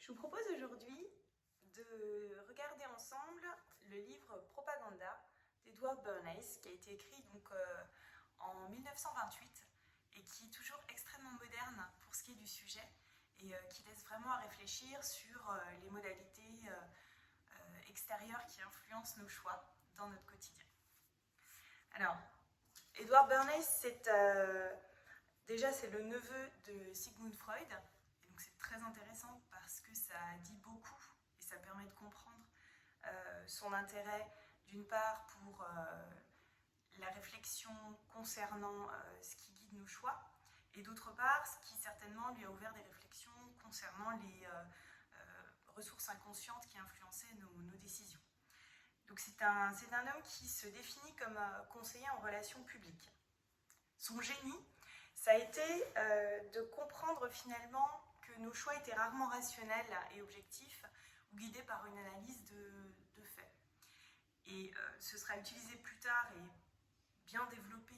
Je vous propose aujourd'hui de regarder ensemble le livre Propaganda d'Edward Bernays, qui a été écrit en 1928 et qui est toujours extrêmement moderne pour ce qui est du sujet et qui laisse vraiment à réfléchir sur les modalités extérieures qui influencent nos choix dans notre quotidien. Alors, Edward Bernays, c'est le neveu de Sigmund Freud. Donc c'est très intéressant parce que ça dit beaucoup et ça permet de comprendre son intérêt d'une part pour la réflexion concernant ce qui guide nos choix et d'autre part ce qui certainement lui a ouvert des réflexions concernant les ressources inconscientes qui influenceaient nos décisions. Donc c'est un homme qui se définit comme conseiller en relations publiques. Son génie, ça a été de comprendre finalement que nos choix étaient rarement rationnels et objectifs ou guidés par une analyse de faits. Et ce sera utilisé plus tard et bien développé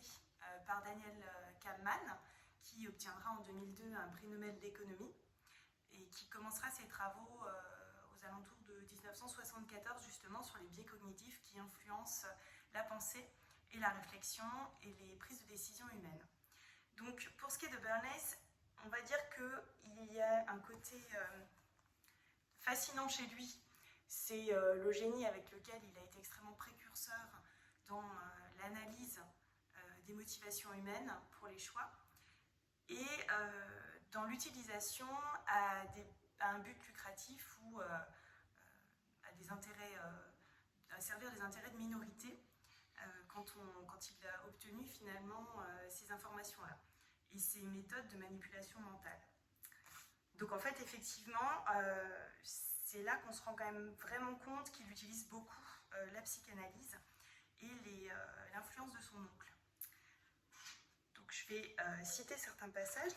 par Daniel Kahneman, qui obtiendra en 2002 un prix Nobel d'économie et qui commencera ses travaux aux alentours de 1974 justement sur les biais cognitifs qui influencent la pensée et la réflexion et les prises de décision humaines. Donc pour ce qui est de Bernays, on va dire qu'il y a un côté fascinant chez lui, c'est le génie avec lequel il a été extrêmement précurseur dans l'analyse des motivations humaines pour les choix et dans l'utilisation à un but lucratif ou à servir des intérêts de minorité quand il a obtenu finalement ces informations-là et ces méthodes de manipulation mentale. Donc en fait, effectivement, c'est là qu'on se rend quand même vraiment compte qu'il utilise beaucoup la psychanalyse et l'influence de son oncle. Donc je vais lire certains passages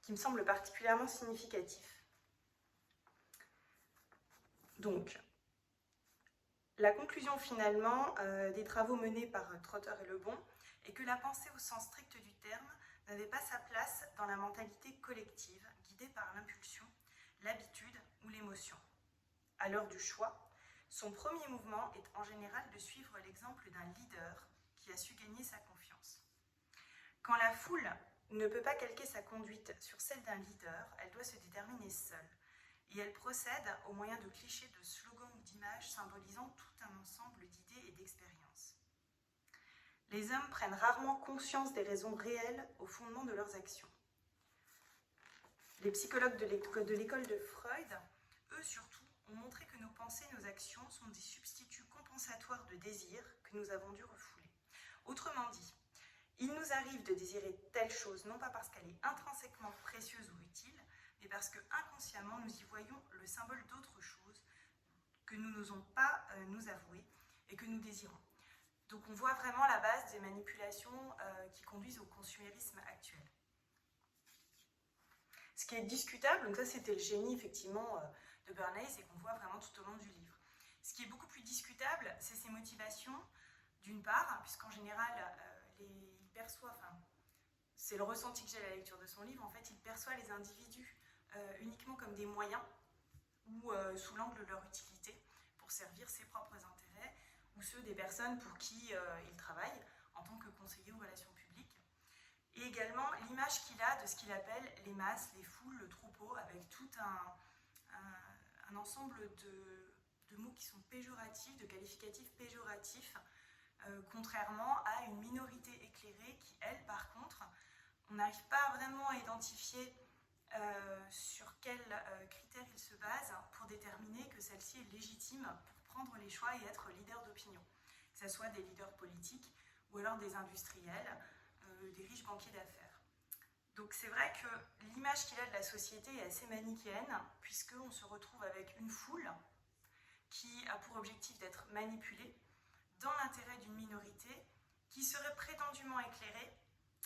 qui me semblent particulièrement significatifs. Donc, la conclusion finalement des travaux menés par Trotter et Lebon est que la pensée au sens strict du terme n'avait pas sa place dans la mentalité collective guidée par l'impulsion, l'habitude ou l'émotion. À l'heure du choix, son premier mouvement est en général de suivre l'exemple d'un leader qui a su gagner sa confiance. Quand la foule ne peut pas calquer sa conduite sur celle d'un leader, elle doit se déterminer seule. Et elle procède au moyen de clichés, de slogans ou d'images symbolisant tout un ensemble d'idées et d'expériences. Les hommes prennent rarement conscience des raisons réelles au fondement de leurs actions. Les psychologues de l'école de Freud, eux surtout, ont montré que nos pensées et nos actions sont des substituts compensatoires de désirs que nous avons dû refouler. Autrement dit, il nous arrive de désirer telle chose, non pas parce qu'elle est intrinsèquement précieuse ou utile, mais parce que inconsciemment nous y voyons le symbole d'autre chose que nous n'osons pas nous avouer et que nous désirons. Donc on voit vraiment la base des manipulations qui conduisent au consumérisme actuel. Ce qui est discutable, donc ça c'était le génie effectivement de Bernays et qu'on voit vraiment tout au long du livre. Ce qui est beaucoup plus discutable, c'est ses motivations, d'une part, puisqu'en général il perçoit, c'est le ressenti que j'ai à la lecture de son livre, en fait il perçoit les individus uniquement comme des moyens ou sous l'angle de leur utilité pour servir ses propres intérêts ou ceux des personnes pour qui il travaille en tant que conseiller aux relations publiques. Et également l'image qu'il a de ce qu'il appelle les masses, les foules, le troupeau, avec tout un ensemble de mots qui sont péjoratifs, de qualificatifs péjoratifs, contrairement à une minorité éclairée qui, elle, par contre, on n'arrive pas vraiment à identifier sur quels critères il se base pour déterminer que celle-ci est légitime pour prendre les choix et être leader d'opinion, que ce soit des leaders politiques ou alors des industriels, des riches banquiers d'affaires. Donc c'est vrai que l'image qu'il a de la société est assez manichéenne, puisqu'on se retrouve avec une foule qui a pour objectif d'être manipulée dans l'intérêt d'une minorité qui serait prétendument éclairée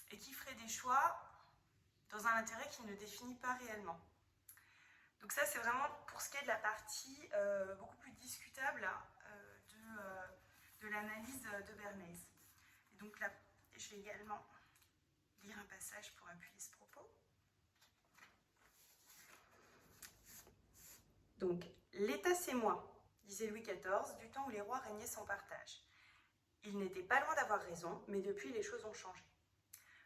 et qui ferait des choix dans un intérêt qu'il ne définit pas réellement. Donc ça, c'est vraiment pour ce qui est de la partie beaucoup plus discutable de l'analyse de Bernays. Et donc là, je vais également lire un passage pour appuyer ce propos. Donc, l'État c'est moi, disait Louis XIV, du temps où les rois régnaient sans partage. Il n'était pas loin d'avoir raison, mais depuis les choses ont changé.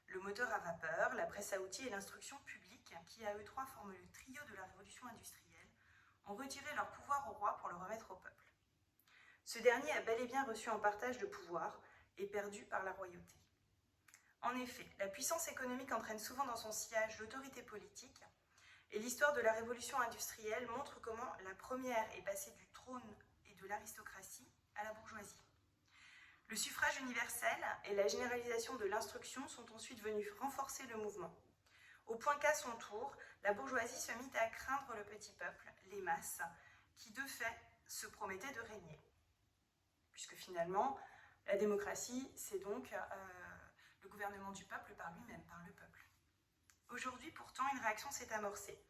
Le moteur à vapeur, la presse à outils et l'instruction publique, qui à eux trois forment le trio de la révolution industrielle, ont retiré leur pouvoir au roi pour le remettre au peuple. Ce dernier a bel et bien reçu en partage le pouvoir et perdu par la royauté. En effet, la puissance économique entraîne souvent dans son sillage l'autorité politique, et l'histoire de la révolution industrielle montre comment la première est passée du trône et de l'aristocratie à la bourgeoisie. Le suffrage universel et la généralisation de l'instruction sont ensuite venus renforcer le mouvement. Au point qu'à son tour, la bourgeoisie se mit à craindre le petit peuple, les masses, qui de fait se promettaient de régner. Puisque finalement, la démocratie, c'est donc le gouvernement du peuple par lui-même, par le peuple. Aujourd'hui, pourtant, une réaction s'est amorcée.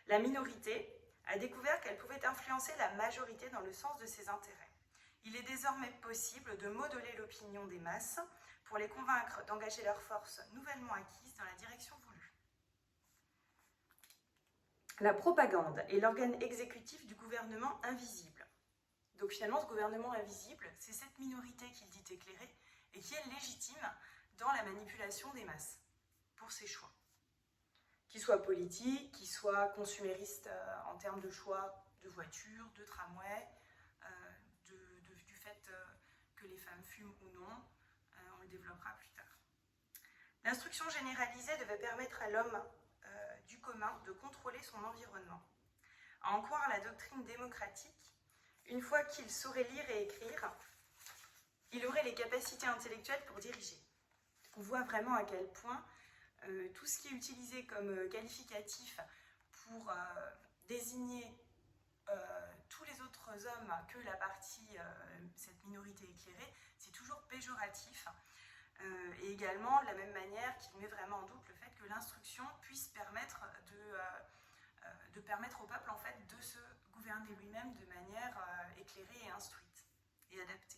La minorité a découvert qu'elle pouvait influencer la majorité dans le sens de ses intérêts. Il est désormais possible de modeler l'opinion des masses pour les convaincre d'engager leurs forces nouvellement acquises dans la direction voulue. La propagande est l'organe exécutif du gouvernement invisible. Donc finalement, ce gouvernement invisible, c'est cette minorité qu'il dit éclairée et qui est légitime dans la manipulation des masses pour ses choix. Qu'ils soient politiques, qu'ils soient consuméristes en termes de choix de voitures, de tramways, du fait que les femmes fument ou non, on le développera plus tard. L'instruction généralisée devait permettre à l'homme du commun de contrôler son environnement. À en croire la doctrine démocratique, une fois qu'il saurait lire et écrire, il aurait les capacités intellectuelles pour diriger. On voit vraiment à quel point tout ce qui est utilisé comme qualificatif pour désigner tous les autres hommes que la partie, cette minorité éclairée, c'est toujours péjoratif. Et également, de la même manière qu'il met vraiment en doute le fait que l'instruction puisse permettre de permettre au peuple en fait, de se gouverner lui-même de manière éclairée et instruite et adaptée.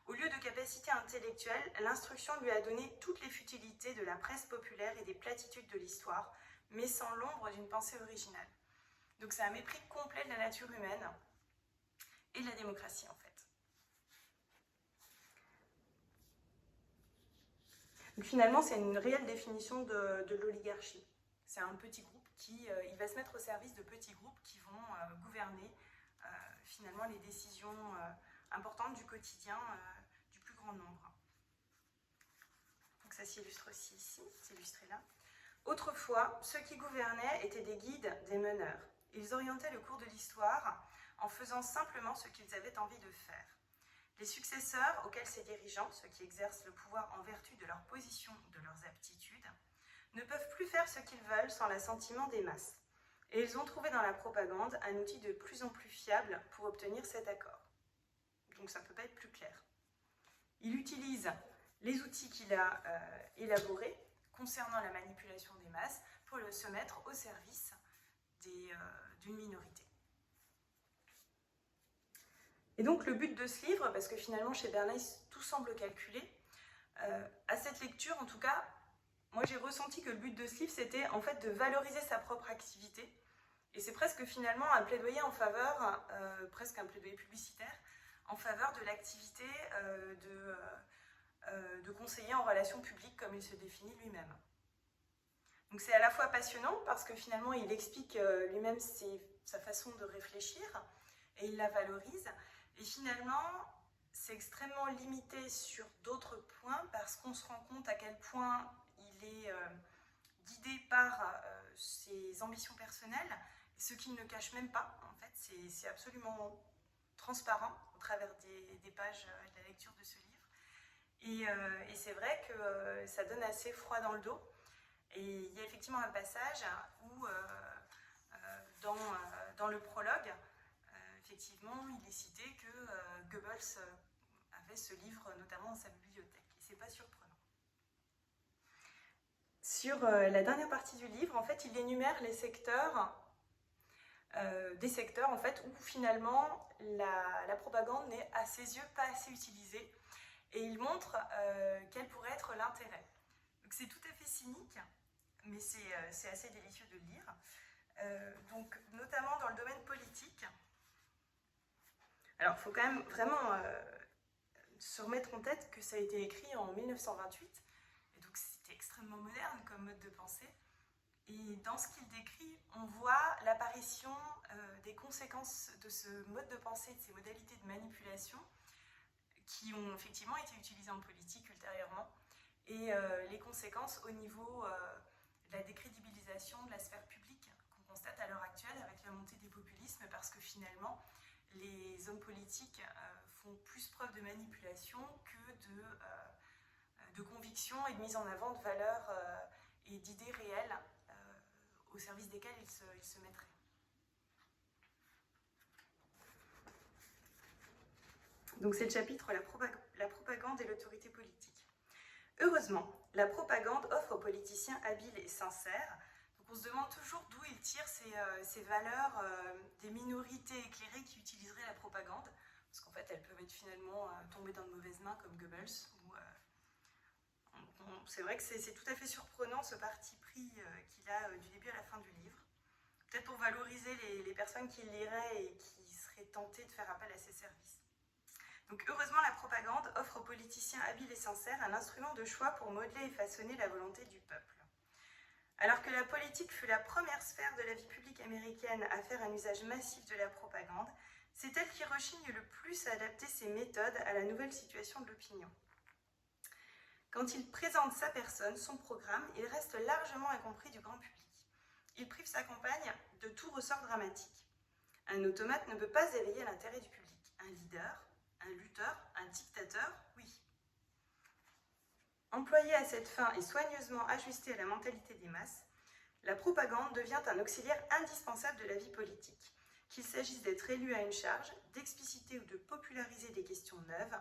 Au lieu de capacité intellectuelle, l'instruction lui a donné toutes les futilités de la presse populaire et des platitudes de l'histoire, mais sans l'ombre d'une pensée originale. Donc c'est un mépris complet de la nature humaine et de la démocratie en fait. Donc finalement, c'est une réelle définition de l'oligarchie. C'est un petit groupe qui il va se mettre au service de petits groupes qui vont gouverner finalement les décisions importantes du quotidien du plus grand nombre. Donc ça s'illustre aussi ici, c'est illustré là. Autrefois, ceux qui gouvernaient étaient des guides, des meneurs. Ils orientaient le cours de l'histoire en faisant simplement ce qu'ils avaient envie de faire. Les successeurs auxquels ces dirigeants, ceux qui exercent le pouvoir en vertu de leur position ou de leurs aptitudes, ne peuvent plus faire ce qu'ils veulent sans l'assentiment des masses. Et ils ont trouvé dans la propagande un outil de plus en plus fiable pour obtenir cet accord. Donc ça ne peut pas être plus clair. Il utilise les outils qu'il a élaborés concernant la manipulation des masses pour se mettre au service d'une minorité. Et donc le but de ce livre, parce que finalement chez Bernays tout semble calculé, à cette lecture en tout cas, moi j'ai ressenti que le but de ce livre c'était en fait de valoriser sa propre activité, et c'est presque finalement un plaidoyer en faveur, presque un plaidoyer publicitaire, en faveur de l'activité de conseiller en relations publiques comme il se définit lui-même. Donc c'est à la fois passionnant parce que finalement il explique lui-même sa façon de réfléchir et il la valorise. Et finalement, c'est extrêmement limité sur d'autres points parce qu'on se rend compte à quel point il est guidé par ses ambitions personnelles, ce qu'il ne cache même pas. En fait, c'est absolument transparent au travers des pages de la lecture de ce livre. Et c'est vrai que ça donne assez froid dans le dos. Et il y a effectivement un passage où, dans le prologue, effectivement, il est cité que Goebbels avait ce livre notamment dans sa bibliothèque. Et c'est pas surprenant. Sur la dernière partie du livre, en fait, il énumère les secteurs, des secteurs en fait, où finalement la propagande n'est à ses yeux pas assez utilisée. Et il montre quel pourrait être l'intérêt. Donc c'est tout à fait cynique, mais c'est assez délicieux de le lire. donc notamment dans le domaine politique. Alors, il faut quand même vraiment se remettre en tête que ça a été écrit en 1928, et donc c'était extrêmement moderne comme mode de pensée. Et dans ce qu'il décrit, on voit l'apparition des conséquences de ce mode de pensée, de ces modalités de manipulation, qui ont effectivement été utilisées en politique ultérieurement, et les conséquences au niveau de la décrédibilisation de la sphère publique qu'on constate à l'heure actuelle avec la montée des populismes, parce que finalement, les hommes politiques font plus preuve de manipulation que de conviction et de mise en avant de valeurs et d'idées réelles au service desquelles ils se mettraient. Donc c'est le chapitre la propagande et l'autorité politique. Heureusement, la propagande offre aux politiciens habiles et sincères. Donc on se demande toujours d'où ils tirent ces valeurs des minorités éclairées qui utiliseraient la propagande, parce qu'en fait elles peuvent être finalement tombées dans de mauvaises mains comme Goebbels. C'est vrai que c'est tout à fait surprenant ce parti pris qu'il a du début à la fin du livre. Peut-être pour valoriser les personnes qui le liraient et qui seraient tentées de faire appel à ses services. Donc heureusement, la propagande offre aux politiciens habiles et sincères un instrument de choix pour modeler et façonner la volonté du peuple. Alors que la politique fut la première sphère de la vie publique américaine à faire un usage massif de la propagande, c'est elle qui rechigne le plus à adapter ses méthodes à la nouvelle situation de l'opinion. Quand il présente sa personne, son programme, il reste largement incompris du grand public. Il prive sa campagne de tout ressort dramatique. Un automate ne peut pas éveiller l'intérêt du public. Un leader, un lutteur, un dictateur, oui. Employée à cette fin et soigneusement ajustée à la mentalité des masses, la propagande devient un auxiliaire indispensable de la vie politique. Qu'il s'agisse d'être élu à une charge, d'expliciter ou de populariser des questions neuves,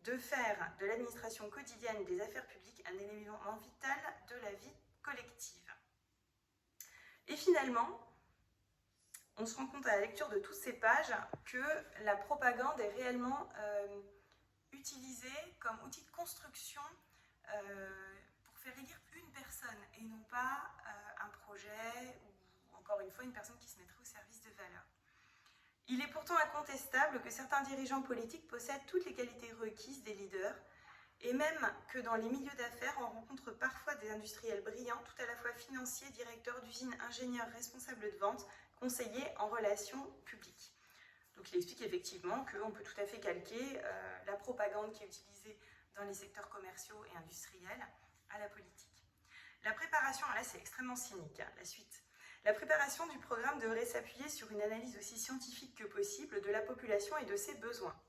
de faire de l'administration quotidienne des affaires publiques un élément vital de la vie collective. Et finalement, on se rend compte à la lecture de toutes ces pages que la propagande est réellement utilisée comme outil de construction pour faire élire une personne et non pas un projet ou encore une fois une personne qui se mettrait au service de valeurs. Il est pourtant incontestable que certains dirigeants politiques possèdent toutes les qualités requises des leaders et même que dans les milieux d'affaires, on rencontre parfois des industriels brillants, tout à la fois financiers, directeurs d'usines, ingénieurs, responsables de vente, conseillers en relations publiques. Donc il explique effectivement qu'on peut tout à fait calquer la propagande qui est utilisée dans les secteurs commerciaux et industriels à la politique. La préparation, là c'est extrêmement cynique, la suite. La préparation du programme devrait s'appuyer sur une analyse aussi scientifique que possible de la population et de ses besoins.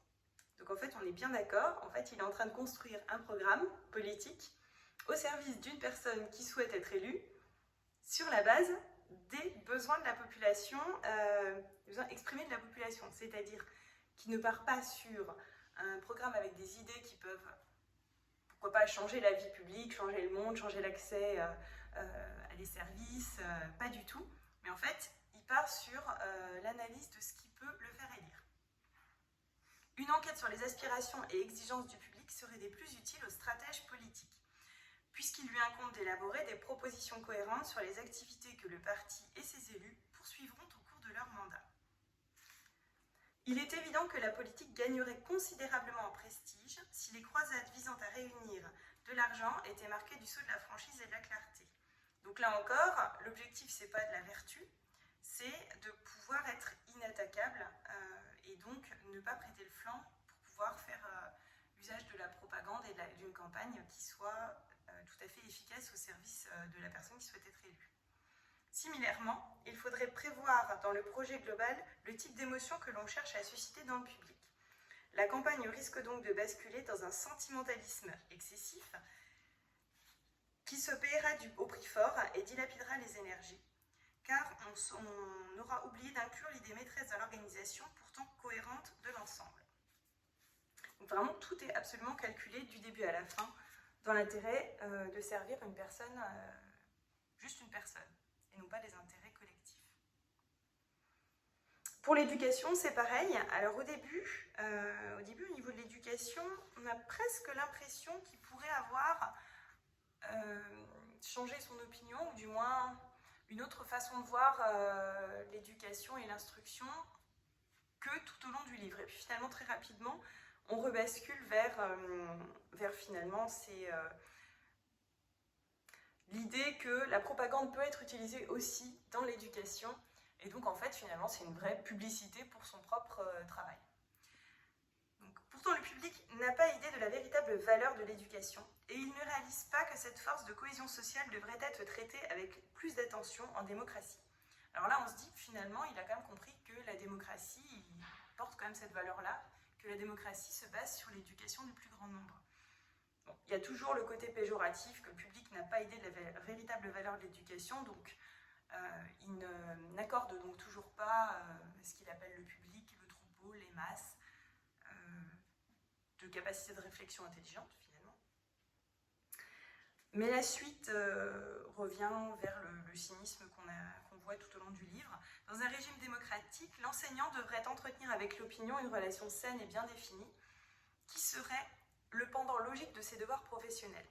Donc en fait, on est bien d'accord, en fait, il est en train de construire un programme politique au service d'une personne qui souhaite être élue sur la base des besoins de la population, des besoins exprimés de la population, c'est-à-dire qui ne part pas sur un programme avec des idées qui peuvent, pourquoi pas, changer la vie publique, changer le monde, changer l'accès à des services, pas du tout, mais en fait, il part sur l'analyse de ce qui peut le faire élire. Une enquête sur les aspirations et exigences du public serait des plus utiles aux stratèges politiques, puisqu'il lui incombe d'élaborer des propositions cohérentes sur les activités que le parti et ses élus poursuivront au cours de leur mandat. Il est évident que la politique gagnerait considérablement en prestige si les croisades visant à réunir de l'argent étaient marquées du sceau de la franchise et de la clarté. Donc là encore, l'objectif c'est pas de la vertu, c'est de pouvoir être inattaquable et donc ne pas prêter le flanc pour pouvoir faire usage de la propagande et d'une campagne qui soit tout à fait efficace au service de la personne qui souhaite être élue. Similairement, il faudrait prévoir dans le projet global le type d'émotion que l'on cherche à susciter dans le public. La campagne risque donc de basculer dans un sentimentalisme excessif qui se paiera au prix fort et dilapidera les énergies, car on aura oublié d'inclure l'idée maîtresse de l'organisation, pourtant cohérente de l'ensemble. Donc vraiment, tout est absolument calculé du début à la fin, dans l'intérêt de servir une personne, juste une personne, et non pas des intérêts collectifs. Pour l'éducation, c'est pareil. Alors au début, au niveau de l'éducation, on a presque l'impression qu'il pourrait avoir changé son opinion, ou du moins une autre façon de voir l'éducation et l'instruction que tout au long du livre. Et puis finalement, très rapidement, on rebascule vers finalement l'idée que la propagande peut être utilisée aussi dans l'éducation. Et donc, en fait, finalement, c'est une vraie publicité pour son propre travail. Donc, pourtant, le public n'a pas idée de la véritable valeur de l'éducation et il ne réalise pas que cette force de cohésion sociale devrait être traitée avec plus d'attention en démocratie. Alors là, on se dit, finalement, il a quand même compris que la démocratie il porte quand même cette valeur-là, que la démocratie se base sur l'éducation du plus grand nombre. Bon, il y a toujours le côté péjoratif, que le public n'a pas idée de la véritable valeur de l'éducation, donc il n'accorde donc toujours pas ce qu'il appelle le public, le troupeau, les masses, de capacité de réflexion intelligente, finalement. Mais la suite revient vers le cynisme qu'on voit tout au long du livre. Dans un régime démocratique, l'enseignant devrait entretenir avec l'opinion une relation saine et bien définie, qui serait le pendant logique de ses devoirs professionnels.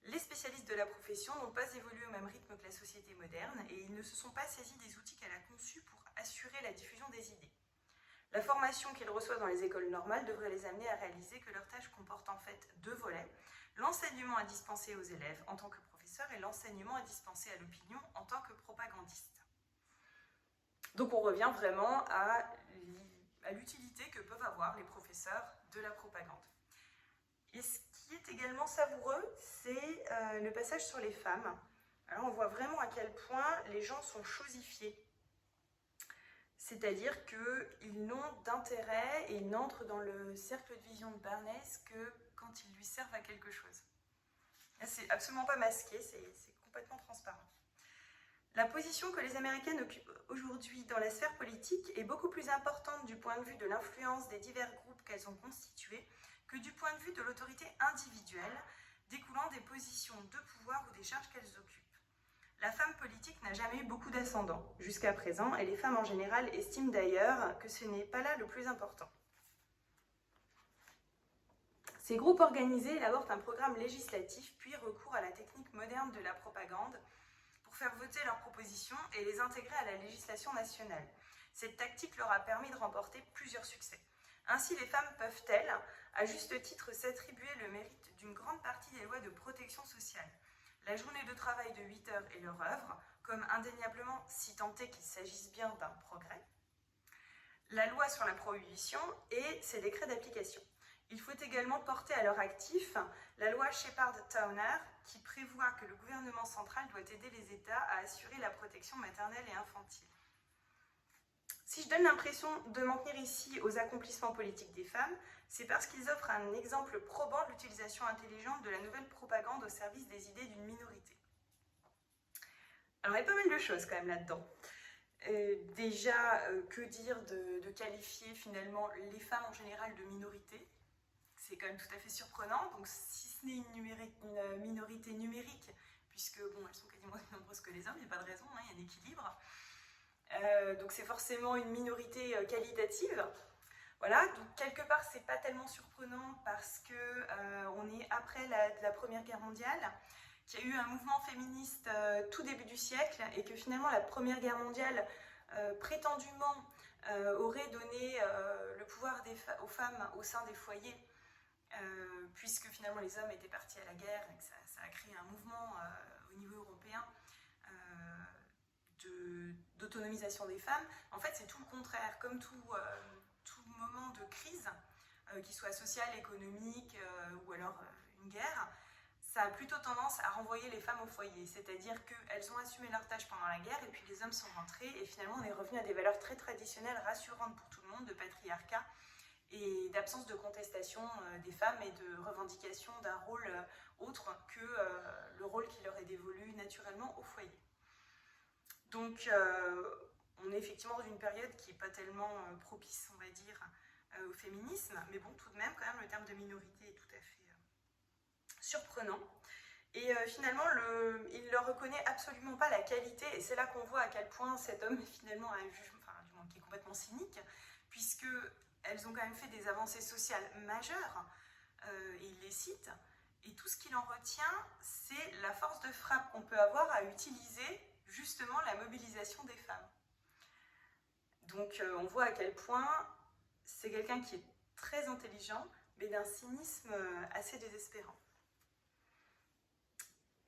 Les spécialistes de la profession n'ont pas évolué au même rythme que la société moderne et ils ne se sont pas saisis des outils qu'elle a conçus pour assurer la diffusion des idées. La formation qu'ils reçoivent dans les écoles normales devrait les amener à réaliser que leur tâche comporte en fait deux volets, l'enseignement à dispenser aux élèves en tant que professeur et l'enseignement à dispenser à l'opinion en tant que propagandiste. Donc on revient vraiment à l'utilité que peuvent avoir les professeurs de la propagande. Et ce qui est également savoureux, c'est le passage sur les femmes. Alors on voit vraiment à quel point les gens sont chosifiés. C'est-à-dire qu'ils n'ont d'intérêt et ils n'entrent dans le cercle de vision de Bernays que quand ils lui servent à quelque chose. Là, c'est absolument pas masqué, c'est complètement transparent. La position que les Américaines occupent aujourd'hui dans la sphère politique est beaucoup plus importante du point de vue de l'influence des divers groupes qu'elles ont constitués que du point de vue de l'autorité individuelle découlant des positions de pouvoir ou des charges qu'elles occupent. La femme politique n'a jamais eu beaucoup d'ascendant jusqu'à présent et les femmes en général estiment d'ailleurs que ce n'est pas là le plus important. Ces groupes organisés élaborent un programme législatif puis recourent à la technique moderne de la propagande pour faire voter leurs propositions et les intégrer à la législation nationale. Cette tactique leur a permis de remporter plusieurs succès. Ainsi, les femmes peuvent-elles, à juste titre, s'attribuer le mérite d'une grande partie des lois de protection sociale. La journée de travail de 8 heures est leur œuvre, comme indéniablement, si tant est qu'il s'agisse bien d'un progrès, la loi sur la prohibition et ses décrets d'application. Il faut également porter à leur actif la loi Shepard-Towner qui prévoit que le gouvernement central doit aider les États à assurer la protection maternelle et infantile. Si je donne l'impression de m'en tenir ici aux accomplissements politiques des femmes, c'est parce qu'ils offrent un exemple probant de l'utilisation intelligente de la nouvelle propagande au service des idées d'une minorité. Alors il y a pas mal de choses quand même là-dedans. Déjà, que dire de qualifier finalement les femmes en général de minorité? C'est quand même tout à fait surprenant. Donc si ce n'est une minorité numérique, puisque bon, elles sont quasiment aussi nombreuses que les hommes, il n'y a pas de raison, hein, il y a un équilibre. Donc c'est forcément une minorité qualitative. Voilà, donc quelque part c'est pas tellement surprenant parce que on est après la Première Guerre mondiale, qu'il y a eu un mouvement féministe tout début du siècle et que finalement la Première Guerre mondiale prétendument aurait donné le pouvoir aux femmes au sein des foyers, puisque finalement les hommes étaient partis à la guerre et que ça a créé un mouvement au niveau européen d'autonomisation des femmes. En fait, c'est tout le contraire. Comme tout moment de crise, qu'il soit sociale, économique ou alors une guerre, ça a plutôt tendance à renvoyer les femmes au foyer. C'est-à-dire qu'elles ont assumé leur tâche pendant la guerre et puis les hommes sont rentrés et finalement on est revenu à des valeurs très traditionnelles, rassurantes pour tout le monde, de patriarcat et d'absence de contestation des femmes et de revendication d'un rôle autre que le rôle qui leur est dévolu naturellement au foyer. Donc, on est effectivement dans une période qui n'est pas tellement propice, on va dire, au féminisme, mais bon, tout de même, quand même, le terme de minorité est tout à fait surprenant. Et finalement, il ne leur reconnaît absolument pas la qualité, et c'est là qu'on voit à quel point cet homme est finalement un jugement, enfin, du moins qui est complètement cynique, puisqu'elles ont quand même fait des avancées sociales majeures, et il les cite, et tout ce qu'il en retient, c'est la force de frappe qu'on peut avoir à utiliser justement la mobilisation des femmes. Donc on voit à quel point c'est quelqu'un qui est très intelligent, mais d'un cynisme assez désespérant.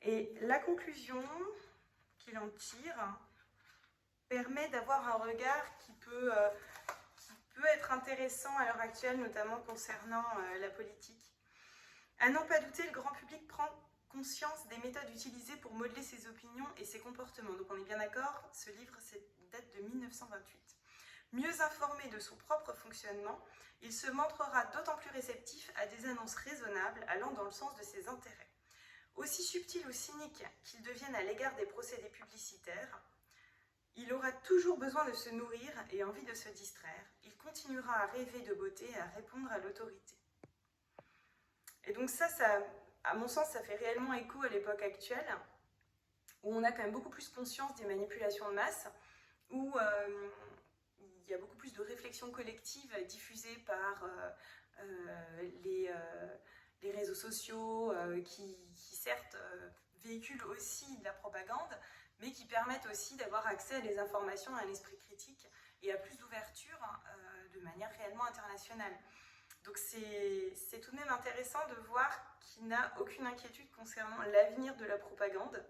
Et la conclusion qu'il en tire permet d'avoir un regard qui peut être intéressant à l'heure actuelle, notamment concernant la politique. À n'en pas douter, le grand public prend conscience des méthodes utilisées pour modeler ses opinions et ses comportements. Donc on est bien d'accord, ce livre date de 1928. Mieux informé de son propre fonctionnement, il se montrera d'autant plus réceptif à des annonces raisonnables allant dans le sens de ses intérêts. Aussi subtil ou cynique qu'il devienne à l'égard des procédés publicitaires, il aura toujours besoin de se nourrir et envie de se distraire. Il continuera à rêver de beauté et à répondre à l'autorité. Et donc ça, à mon sens, ça fait réellement écho à l'époque actuelle, où on a quand même beaucoup plus conscience des manipulations de masse, où il y a beaucoup plus de réflexion collective diffusée par les réseaux sociaux, qui certes véhiculent aussi de la propagande, mais qui permettent aussi d'avoir accès à des informations, à un esprit critique et à plus d'ouverture de manière réellement internationale. Donc c'est tout de même intéressant de voir qu'il n'a aucune inquiétude concernant l'avenir de la propagande,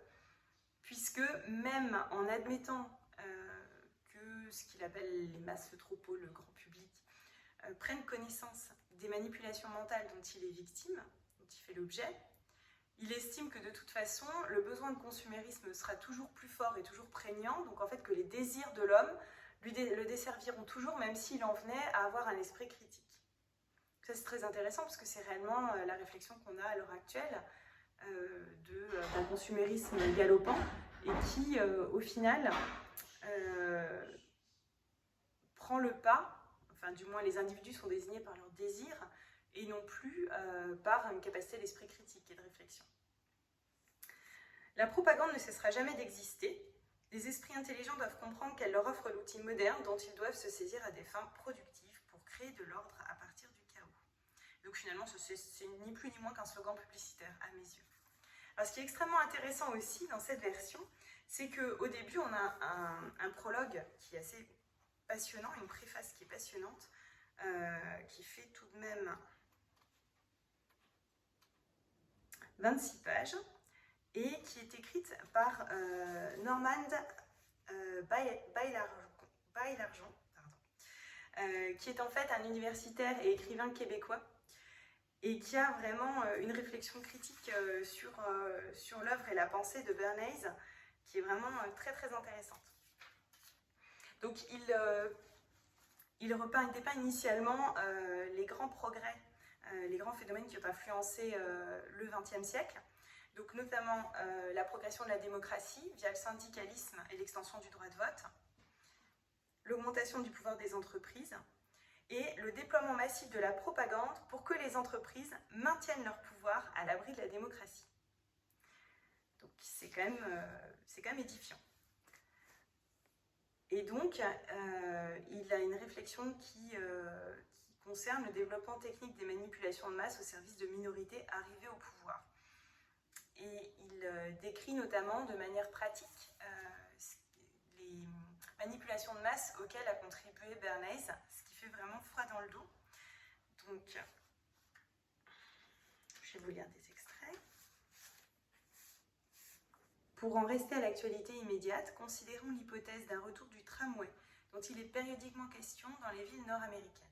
puisque même en admettant que ce qu'il appelle les masses, le troupeau, le grand public, prennent connaissance des manipulations mentales dont il est victime, dont il fait l'objet, il estime que de toute façon, le besoin de consumérisme sera toujours plus fort et toujours prégnant, donc en fait que les désirs de l'homme le desserviront toujours, même s'il en venait à avoir un esprit critique. Ça c'est très intéressant parce que c'est réellement la réflexion qu'on a à l'heure actuelle d'un consumérisme galopant et qui, au final, prend le pas, enfin du moins les individus sont désignés par leurs désirs et non plus par une capacité d'esprit critique et de réflexion. La propagande ne cessera jamais d'exister. Les esprits intelligents doivent comprendre qu'elle leur offre l'outil moderne dont ils doivent se saisir à des fins productives pour créer de l'ordre à partir du chaos. Donc finalement, c'est ni plus ni moins qu'un slogan publicitaire à mes yeux. Alors ce qui est extrêmement intéressant aussi dans cette version, c'est qu'au début, on a un prologue qui est assez passionnant, une préface qui est passionnante, qui fait tout de même 26 pages, et qui est écrite par Normand Baillargeon, qui est en fait un universitaire et écrivain québécois, et qui a vraiment une réflexion critique sur l'œuvre et la pensée de Bernays, qui est vraiment très très intéressante. Donc il dépeint initialement les grands progrès, les grands phénomènes qui ont influencé le XXe siècle, donc notamment la progression de la démocratie via le syndicalisme et l'extension du droit de vote, l'augmentation du pouvoir des entreprises et le déploiement massif de la propagande pour que les entreprises maintiennent leur pouvoir à l'abri de la démocratie. Donc c'est quand même édifiant. Et donc, il a une réflexion qui concerne le développement technique des manipulations de masse au service de minorités arrivées au pouvoir. Et il décrit notamment de manière pratique les manipulations de masse auxquelles a contribué Bernays, ce qui fait vraiment froid dans le dos. Donc, je vais vous lire des extraits. Pour en rester à l'actualité immédiate, considérons l'hypothèse d'un retour du tramway, dont il est périodiquement question dans les villes nord-américaines.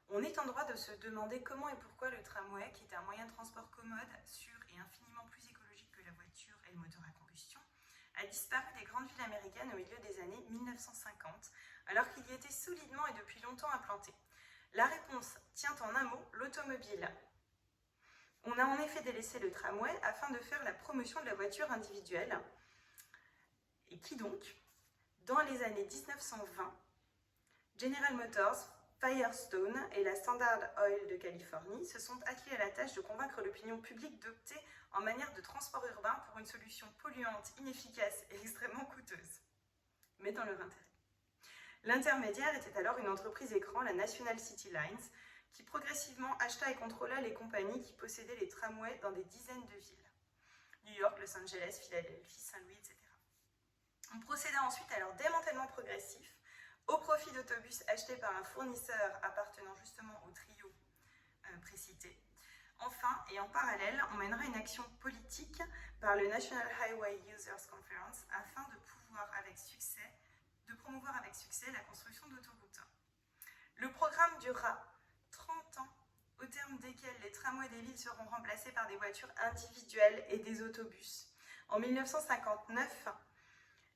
On est en droit de se demander comment et pourquoi le tramway, qui est un moyen de transport commode, sûr et infiniment plus écologique que la voiture et le moteur à combustion, a disparu des grandes villes américaines au milieu des années 1950, alors qu'il y était solidement et depuis longtemps implanté. La réponse tient en un mot, l'automobile. On a en effet délaissé le tramway afin de faire la promotion de la voiture individuelle. Et qui donc, dans les années 1920, General Motors, Firestone et la Standard Oil de Californie se sont attelés à la tâche de convaincre l'opinion publique d'opter en manière de transport urbain pour une solution polluante, inefficace et extrêmement coûteuse, mais dans leur intérêt. L'intermédiaire était alors une entreprise écran, la National City Lines, qui progressivement acheta et contrôla les compagnies qui possédaient les tramways dans des dizaines de villes. New York, Los Angeles, Philadelphie, Saint-Louis, etc. On procéda ensuite à leur démantèlement progressif au profit d'autobus achetés par un fournisseur appartenant justement au trio précité. Enfin, et en parallèle, on mènera une action politique par le National Highway Users Conference afin de promouvoir avec succès la construction d'autoroutes. Le programme durera 30 ans, au terme desquels les tramways des villes seront remplacés par des voitures individuelles et des autobus. En 1959,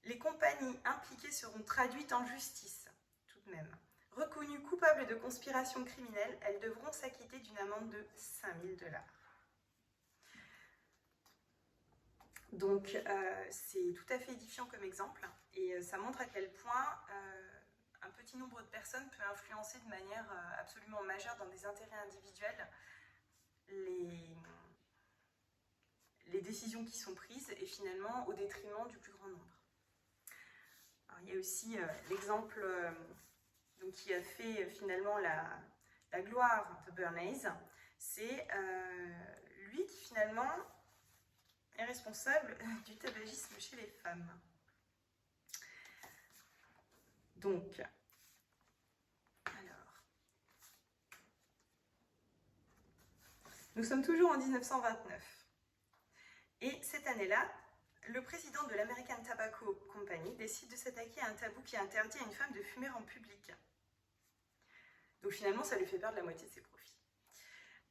les compagnies impliquées seront traduites en justice, tout de même. Reconnues coupables de conspiration criminelle, elles devront s'acquitter d'une amende de 5 000 $. Donc, c'est tout à fait édifiant comme exemple, et ça montre à quel point un petit nombre de personnes peut influencer de manière absolument majeure dans des intérêts individuels les décisions qui sont prises, et finalement au détriment du plus grand nombre. Alors, il y a aussi l'exemple qui a fait finalement la gloire de Bernays. C'est lui qui finalement est responsable du tabagisme chez les femmes. Donc, alors, nous sommes toujours en 1929. Et cette année-là, le président de l'American Tobacco Company décide de s'attaquer à un tabou qui interdit à une femme de fumer en public. Donc finalement, ça lui fait perdre la moitié de ses profits.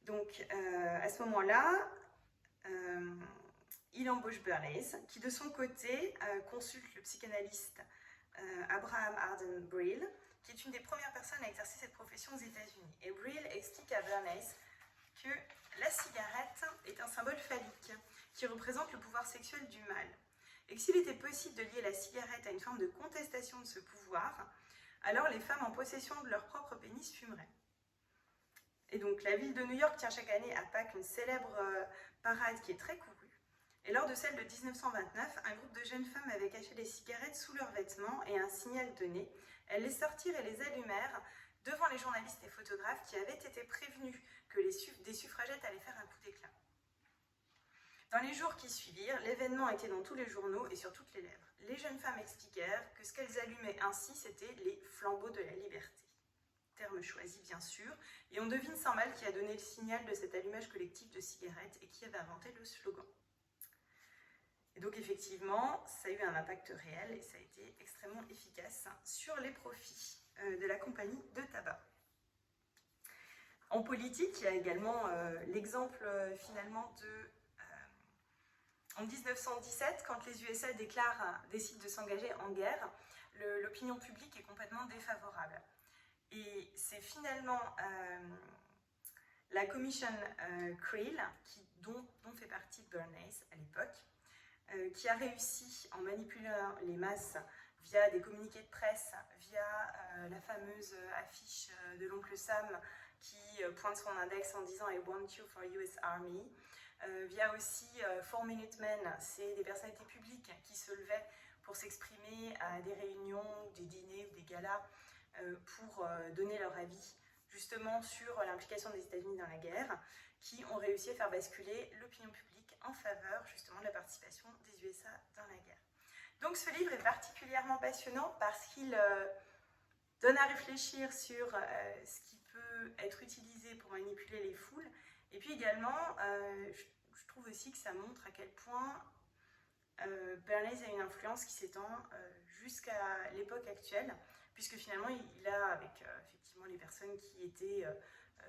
Donc à ce moment-là, il embauche Bernays, qui de son côté consulte le psychanalyste Abraham Arden Brill, qui est une des premières personnes à exercer cette profession aux États-Unis. Et Brill explique à Bernays que la cigarette est un symbole phallique qui représente le pouvoir sexuel du mâle. Et que s'il était possible de lier la cigarette à une forme de contestation de ce pouvoir, alors les femmes en possession de leur propre pénis fumeraient. Et donc la ville de New York tient chaque année à Pâques une célèbre parade qui est très courue. Et lors de celle de 1929, un groupe de jeunes femmes avait caché des cigarettes sous leurs vêtements et un signal donné. Elles les sortirent et les allumèrent devant les journalistes et photographes qui avaient été prévenus que des suffragettes allaient faire un coup d'éclat. Dans les jours qui suivirent, l'événement était dans tous les journaux et sur toutes les lèvres. Les jeunes femmes expliquèrent que ce qu'elles allumaient ainsi, c'était les flambeaux de la liberté. Terme choisi bien sûr, et on devine sans mal qui a donné le signal de cet allumage collectif de cigarettes et qui avait inventé le slogan. Et donc effectivement, ça a eu un impact réel et ça a été extrêmement efficace sur les profits de la compagnie de tabac. En politique, il y a également l'exemple finalement en 1917, quand les USA décident de s'engager en guerre, l'opinion publique est complètement défavorable. Et c'est finalement la Commission Creel, dont fait partie Bernays à l'époque, qui a réussi, en manipulant les masses via des communiqués de presse, via la fameuse affiche de l'oncle Sam qui pointe son index en disant « I want you for US Army », via aussi 4 Minute Men, c'est des personnalités publiques qui se levaient pour s'exprimer à des réunions, des dîners ou des galas pour donner leur avis justement sur l'implication des États-Unis dans la guerre, qui ont réussi à faire basculer l'opinion publique en faveur justement de la participation des USA dans la guerre. Donc ce livre est particulièrement passionnant parce qu'il donne à réfléchir sur ce qui peut être utilisé pour manipuler les foules, et puis également je trouve aussi que ça montre à quel point Bernays a une influence qui s'étend jusqu'à l'époque actuelle, puisque finalement il a, avec effectivement les personnes qui étaient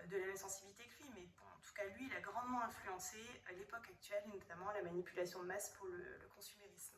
de la même sensibilité que lui, mais bon, en tout cas lui, il a grandement influencé l'époque actuelle, et notamment la manipulation de masse pour le consumérisme.